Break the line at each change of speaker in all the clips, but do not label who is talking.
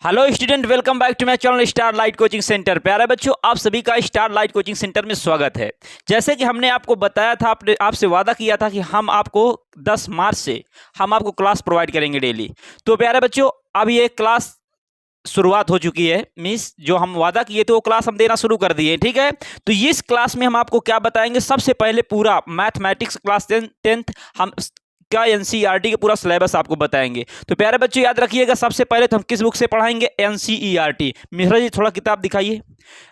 Hello student, welcome back to my channel star light coaching centre. प्यारे बच्चों, आप सभी का स्टार लाइट कोचिंग सेंटर में स्वागत है। जैसे कि हमने आपको बताया था, आपसे वादा किया था कि हम आपको 10 मार्च से हम आपको क्लास प्रोवाइड करेंगे डेली। तो प्यारे बच्चों, अब ये क्लास शुरुआत हो चुकी है। मीन्स जो हम वादा किए थे वो क्लास हम देना शुरू कर दिए, ठीक है। तो इस क्लास में हम आपको क्या बताएंगे, सबसे पहले पूरा मैथमेटिक्स क्लास 10th हम का एनसीईआरटी का पूरा सिलेबस आपको बताएंगे। तो प्यारे बच्चों याद रखिएगा, सबसे पहले तो हम किस बुक से पढ़ाएंगे, एनसीईआरटी। मिश्रा जी थोड़ा किताब दिखाइए।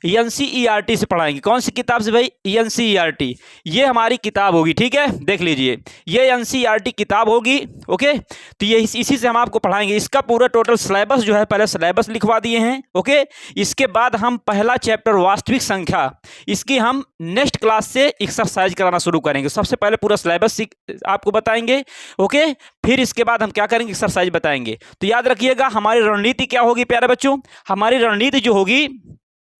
एनसीईआरटी से पढ़ाएंगे। कौन सी किताब से भाई? एनसीईआरटी। ये हमारी किताब होगी, ठीक है, देख लीजिए, ये एनसीईआरटी किताब होगी। ओके, तो ये इसी से हम आपको पढ़ाएंगे। इसका पूरा टोटल सिलेबस जो है, पहले सिलेबस लिखवा दिए हैं। ओके, इसके बाद हम पहला चैप्टर वास्तविक संख्या, इसकी हम नेक्स्ट क्लास से एक्सरसाइज कराना शुरू करेंगे। सबसे पहले पूरा सिलेबस आपको बताएंगे। ओके, फिर इसके बाद हम क्या करेंगे, एक्सरसाइज बताएंगे। तो याद रखिएगा, हमारी रणनीति क्या होगी प्यारे बच्चों, हमारी रणनीति जो होगी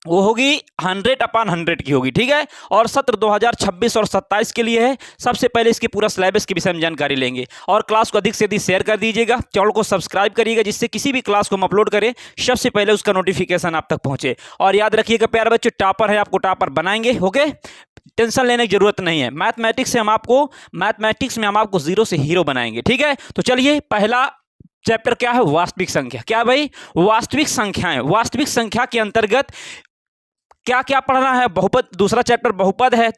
वो होगी 100/100 की होगी, ठीक है। और सत्र 2026 और 27 के लिए है। सबसे पहले इसके पूरा सिलेबस के विषय में जानकारी लेंगे। और क्लास को अधिक से अधिक शेयर कर दीजिएगा, चैनल को सब्सक्राइब करिएगा, जिससे किसी भी क्लास को हम अपलोड करें सबसे पहले उसका नोटिफिकेशन आप तक पहुंचे। और याद रखिएगा प्यारे बच्चों, टॉपर है, आपको टॉपर बनाएंगे। ओके, टेंशन लेने की जरूरत नहीं है। मैथमेटिक्स में हम आपको जीरो से हीरो बनाएंगे, ठीक है। तो चलिए, पहला चैप्टर क्या है, वास्तविक संख्या। क्या भाई? वास्तविक संख्याएं। वास्तविक संख्या के अंतर्गत क्या क्या पढ़ना है, बहुपद, दूसरा चैप्टर बहुपद है,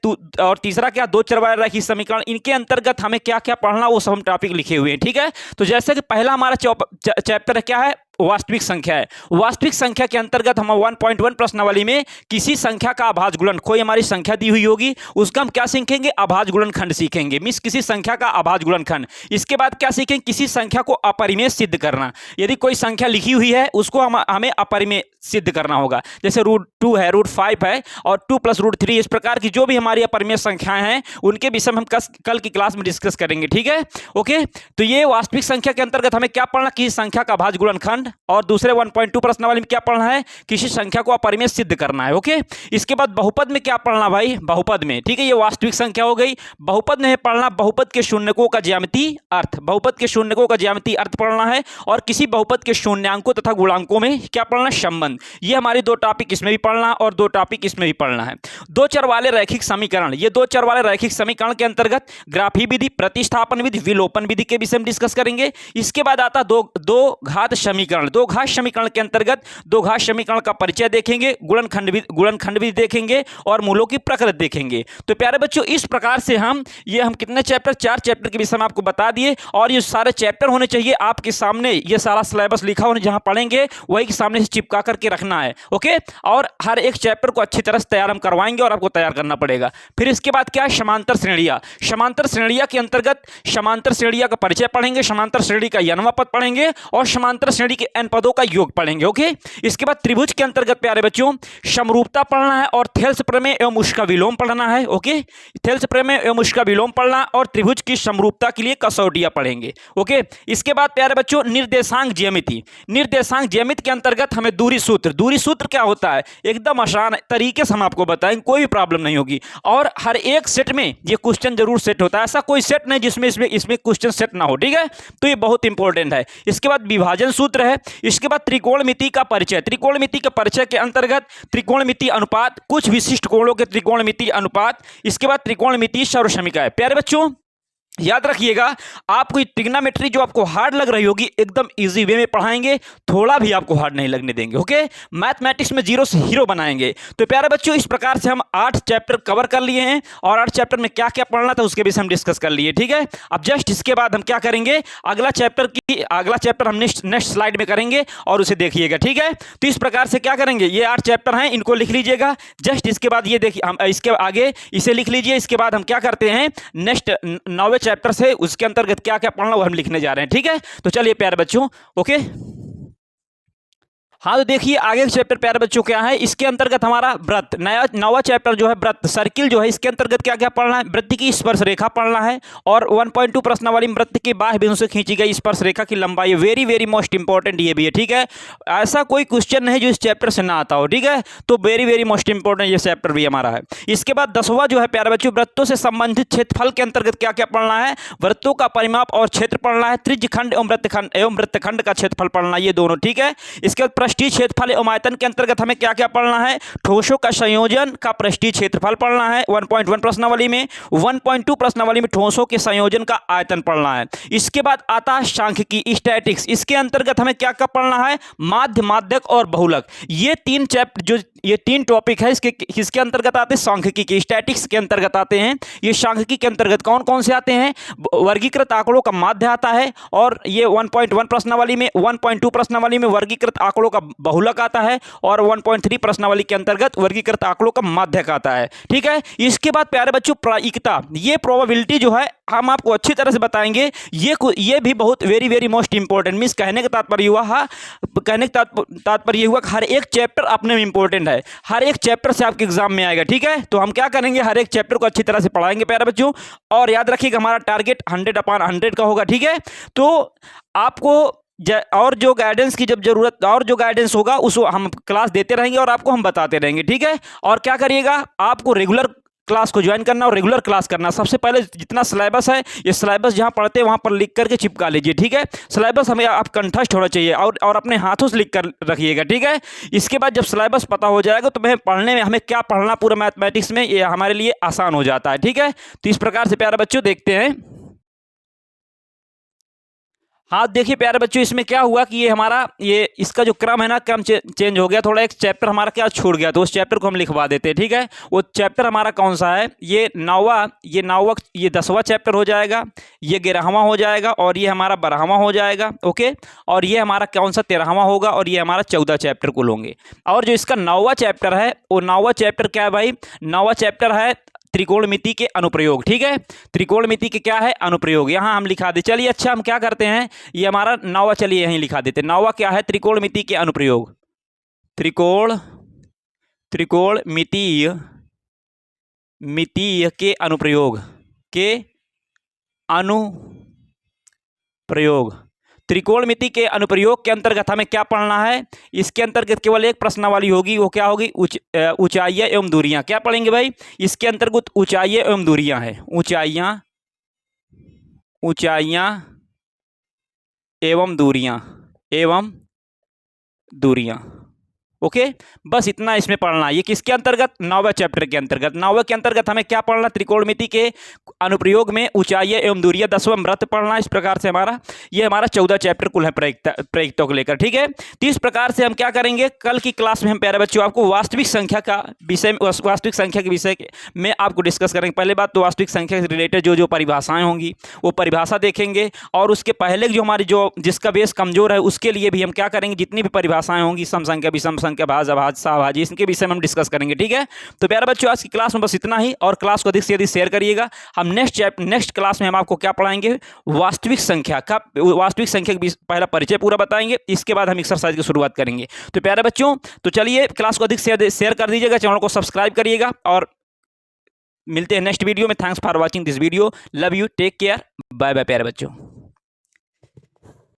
और तीसरा क्या, दो चर वाले रैखिक समीकरण। इनके अंतर्गत हमें क्या क्या पढ़ना, वो सब हम टॉपिक लिखे हुए हैं, ठीक है। तो जैसे कि पहला हमारा चैप्टर क्या है, वास्तविक संख्या है। वास्तविक संख्या के अंतर्गत हम 1.1 प्रश्नावली में किसी संख्या का अभाज्य गुणन, कोई हमारी संख्या दी हुई होगी, उसका हम क्या सीखेंगे, अभाज्य गुणनखंड सीखेंगे। मींस किसी संख्या का अभाज्य गुणनखंड। इसके बाद क्या सीखेंगे, किसी संख्या को अपरिमेय सिद्ध करना। यदि कोई संख्या लिखी हुई है उसको हमें अपरिमेय सिद्ध करना होगा। जैसे √2 है, √5 है, और 2 + √3, इस प्रकार की जो भी हमारी अपरिमेय संख्याएं हैं उनके विषय में हम कल की क्लास में डिस्कस करेंगे, ठीक है। ओके, तो ये वास्तविक संख्या के अंतर्गत हमें क्या पढ़ना, किसी संख्या का अभाज्य गुणनखंड। और दूसरे 1.2 प्रश्नावली में क्या पढ़ना है, किसी संख्या को अपरिमेय सिद्ध करना है। ओके, इसके बाद बहुपद में क्या पढ़ना भाई, बहुपद में, ठीक है, ये वास्तविक संख्या हो गई। बहुपद में पढ़ना बहुपद के शून्यकों का ज्यामितीय अर्थ, बहुपद के शून्यकों का ज्यामितीय अर्थ पढ़ना है। और किसी बहुपद के शून्यांकों तथा गुणांकों में क्या पढ़ना, संबंध। ये हमारी दो टॉपिक इसमें भी पढ़ना और दो टॉपिक इसमें भी पढ़ना है। दो चर वाले रैखिक समीकरण, ये दो चर वाले रैखिक समीकरण के अंतर्गत ग्राफी विधि, प्रतिस्थापन विधि, विलोपन विधि के विषय में डिस्कस करेंगे। इसके बाद आता दो घात समीकरण। दो घात समीकरण के अंतर्गत दो घात समीकरण का परिचय देखेंगे, गुणनखंड भी देखेंगे, और मूलों की प्रकृति देखेंगे। तो प्यारे बच्चों, इस प्रकार से हम कितने चैप्टर, 4 चैप्टर के विषय में आपको बता दिए। और ये सारे चैप्टर होने चाहिए आपके सामने, ये सारा सिलेबस लिखा होने, जहां पढ़ेंगे वही के सामने से चिपका करके रखना है। ओके, और हर एक चैप्टर को अच्छी तरह से तैयार हम करवाएंगे और आपको तैयार करना पड़ेगा। फिर इसके बाद क्या है, समांतर श्रेणियां। समांतर श्रेणियां के अंतर्गत समांतर श्रेणियां का परिचय पढ़ेंगे, समांतर श्रेणी का n वां पद पढ़ेंगे, और समांतर श्रेणी के n पदों का योग पढ़ेंगे। ओके, इसके बाद त्रिभुज के अंतर्गत प्यारे बच्चों समरूपता पढ़ना है, और थेल्स प्रमेय एवं उसका विलोम पढ़ना है। ओके, थेल्स प्रमेय एवं उसका विलोम पढ़ना, और त्रिभुज की समरूपता के लिए कसौटियां पढ़ेंगे। ओके, इसके बाद प्यारे बच्चों निर्देशांक ज्यामिति। निर्देशांक ज्यामिति के अंतर्गत हमें दूरी सूत्र, दूरी सूत्र क्या होता है, एकदम आसान तरीके से हम आपको बताएंगे, कोई भी प्रॉब्लम नहीं होगी। और हर एक सेट में ये क्वेश्चन जरूर सेट होता है, ऐसा कोई सेट नहीं जिसमें इसमें क्वेश्चन सेट ना हो, ठीक है। तो ये बहुत इंपॉर्टेंट है। इसके बाद विभाजन सूत्र है। इसके बाद त्रिकोणमिति का परिचय। त्रिकोणमिति के परिचय के अंतर्गत त्रिकोणमिति अनुपात, कुछ विशिष्ट कोणों के त्रिकोणमिति अनुपात। इसके बाद त्रिकोणमिति सर्वसमीकरण। प्यारे बच्चों याद रखिएगा, आपको ट्रिग्नोमेट्री जो आपको हार्ड लग रही होगी, एकदम इजी वे में पढ़ाएंगे, थोड़ा भी आपको हार्ड नहीं लगने देंगे। ओके, मैथमेटिक्स में जीरो से हीरो बनाएंगे। तो प्यारे बच्चों, इस प्रकार से हम 8 चैप्टर कवर कर लिए हैं, और 8 चैप्टर में क्या क्या पढ़ना था उसके विषय हम डिस्कस कर लिए, ठीक है। अब जस्ट इसके बाद हम क्या करेंगे, अगला चैप्टर हम नेक्स्ट स्लाइड में करेंगे, और उसे देखिएगा, ठीक है। तो इस प्रकार से क्या करेंगे, ये 8 चैप्टर हैं, इनको लिख लीजिएगा। जस्ट इसके बाद ये देखिए, हम इसके आगे इसे लिख लीजिए। इसके बाद हम क्या करते हैं, नेक्स्ट 9वें चैप्टर से उसके अंतर्गत क्या क्या पढ़ना वो हम लिखने जा रहे हैं, ठीक है। तो चलिए प्यारे बच्चों, ओके। हाँ तो देखिए आगे का चैप्टर प्यारे बच्चों क्या है, इसके अंतर्गत हमारा व्रत, नया नवा चैप्टर जो है व्रत सर्किल जो है, इसके अंतर्गत क्या क्या पढ़ना है, वृत्त की स्पर्श रेखा पढ़ना है और 1.2 प्रश्नावली में वृत्त के बाह्य बिंदु से खींची गई स्पर्श रेखा की लंबाई, वेरी वेरी मोस्ट इंपॉर्टेंट ये भी है, ठीक है। ऐसा कोई क्वेश्चन नहीं जो इस चैप्टर से ना आता हो, ठीक है, तो वेरी वेरी मोस्ट इंपॉर्टेंट ये चैप्टर भी हमारा है। इसके बाद 10वां जो है प्यारे बच्चों, वृत्तों से संबंधित क्षेत्रफल के अंतर्गत क्या क्या पढ़ना है, वृत्तों का परिमाप और क्षेत्र पढ़ना है, त्रिज्यखंड एवं वृत्तखंड का क्षेत्रफल पढ़ना, ये दोनों, ठीक है। इसके बाद पृष्ठीय क्षेत्रफल एवं आयतन के अंतर्गत हमें क्या क्या पढ़ना है, ठोसों का संयोजन का पृष्ठीय क्षेत्रफल पढ़ना है 1.1 प्रश्नावली में, 1.2 प्रश्नावली में ठोसों के संयोजन का आयतन पढ़ना है। इसके बाद आता है सांख्यिकी स्टैटिक्स, इसके अंतर्गत हमें क्या क्या पढ़ना है, माध्य, माध्यक और बहुलक, ये तीन चैप्टर जो ये तीन टॉपिक है इसके अंतर्गत आते हैं, सांख्यिकी के स्टैटिक्स के अंतर्गत आते हैं। ये सांख्यिकी के अंतर्गत कौन कौन से आते हैं, वर्गीकृत आंकड़ों का माध्य आता है, और ये 1.1 प्रश्नावली में, 1.2 प्रश्नावली में वर्गीकृत आंकड़ों का बहुलक आता है, और 1.3 प्रश्नावली के अंतर्गत वर्गीकृत आंकड़ों का माध्यक आता है, ठीक है। इसके बाद प्यारे बच्चों प्रायिकता, ये प्रोबेबिलिटी जो है हम आपको अच्छी तरह से बताएंगे, ये भी बहुत very very most important, means कहने का तात्पर्य हुआ हर एक चैप्टर अपने में इंपॉर्टेंट है, हर एक चैप्टर से आपके एग्जाम में आएगा, ठीक है। तो हम क्या करेंगे, हर एक चैप्टर को अच्छी तरह से पढ़ाएंगे प्यारे बच्चों, और याद रखिएगा हमारा टारगेट 100/100 का होगा, ठीक है। तो आपको और जो गाइडेंस की जब जरूरत और जो गाइडेंस होगा उसको हम क्लास देते रहेंगे और आपको हम बताते रहेंगे, ठीक है। और क्या करिएगा, आपको रेगुलर क्लास को ज्वाइन करना और रेगुलर क्लास करना। सबसे पहले जितना सिलेबस है, ये सिलेबस जहां पढ़ते हैं वहां पर लिख करके चिपका लीजिए, ठीक है। सिलेबस हमें आप कंठस्थ होना चाहिए और अपने हाथों से लिख कर रखिएगा, ठीक है। इसके बाद जब सिलेबस पता हो जाएगा तो हमें पढ़ने में, हमें क्या पढ़ना पूरा मैथमेटिक्स में, ये हमारे लिए आसान हो जाता है, ठीक है। तो इस प्रकार से प्यारे बच्चों देखते हैं। हाँ देखिए प्यारे बच्चों, इसमें क्या हुआ कि ये इसका जो क्रम है ना, क्रम चेंज हो गया थोड़ा, एक चैप्टर हमारा क्या छूट गया, तो उस चैप्टर को हम लिखवा देते हैं, ठीक है। वो चैप्टर हमारा कौन सा है, ये 10वां चैप्टर हो जाएगा, ये 11वां हो जाएगा, और ये हमारा 12वां हो जाएगा, ओके। और ये हमारा कौन सा 13वां होगा, और ये हमारा 14 चैप्टर कुल होंगे। और जो इसका 9वां चैप्टर है, वो 9वां चैप्टर क्या है भाई, 9वां चैप्टर है त्रिकोणमिति के अनुप्रयोग, ठीक है। त्रिकोणमिति के क्या है, अनुप्रयोग, यहां हम लिखा दे। चलिए अच्छा हम क्या करते हैं, ये हमारा 9वां, चलिए यहीं लिखा देते। 9वां क्या है, त्रिकोणमिति के अनुप्रयोग, त्रिकोणमितीय के अनुप्रयोग त्रिकोणमिति के अनुप्रयोग के अंतर्गत हमें क्या पढ़ना है, इसके अंतर्गत केवल एक प्रश्नावली होगी, वो क्या होगी, ऊंचाइयां एवं दूरियां। क्या पढ़ेंगे भाई, इसके अंतर्गत ऊंचाइयां एवं दूरियां है, ऊंचाइयां एवं दूरियां, ओके। बस इतना इसमें पढ़ना है। ये किसके अंतर्गत, 9वें चैप्टर के अंतर्गत। 9वें के अंतर्गत हमें क्या पढ़ना, त्रिकोणमिति के अनुप्रयोग में ऊंचाइयां एवं दूरियां, 10वां व्रत पढ़ना। इस प्रकार से ये हमारा 14 चैप्टर कुल है प्रयुक्तों को लेकर, ठीक है। तो इस प्रकार से हम क्या करेंगे, कल की क्लास में हम प्यारे बच्चों आपको वास्तविक संख्या के विषय में आपको डिस्कस करेंगे। पहले बात तो वास्तविक संख्या से रिलेटेड जो भाषाएं होंगी वो परिभाषा देखेंगे, और उसके पहले जो हमारी जिसका बेस कमजोर है उसके लिए भी हम क्या करेंगे, जितनी भी परिभाषाएं होंगी, सम संख्या, विषम संख्या, भाज्य, अभाज्य, सहभाज्य, इसके विषय में हम डिस्कस करेंगे, ठीक है। तो प्यारे बच्चों आज की क्लास में बस इतना ही, और क्लास को अधिक से अधिक शेयर करिएगा। हम नेक्स्ट क्लास में हम आपको क्या पढ़ाएंगे, वास्तविक संख्या का पहला परिचय पूरा बताएंगे, इसके बाद हम एक्सरसाइज की शुरुआत करेंगे। तो प्यारे बच्चों, तो चलिए क्लास को अधिक से शेयर कर दीजिएगा, चैनल को सब्सक्राइब करिएगा, और मिलते हैं नेक्स्ट वीडियो में। Thanks for watching this video, love you, take care, bye bye प्यारे बच्चों।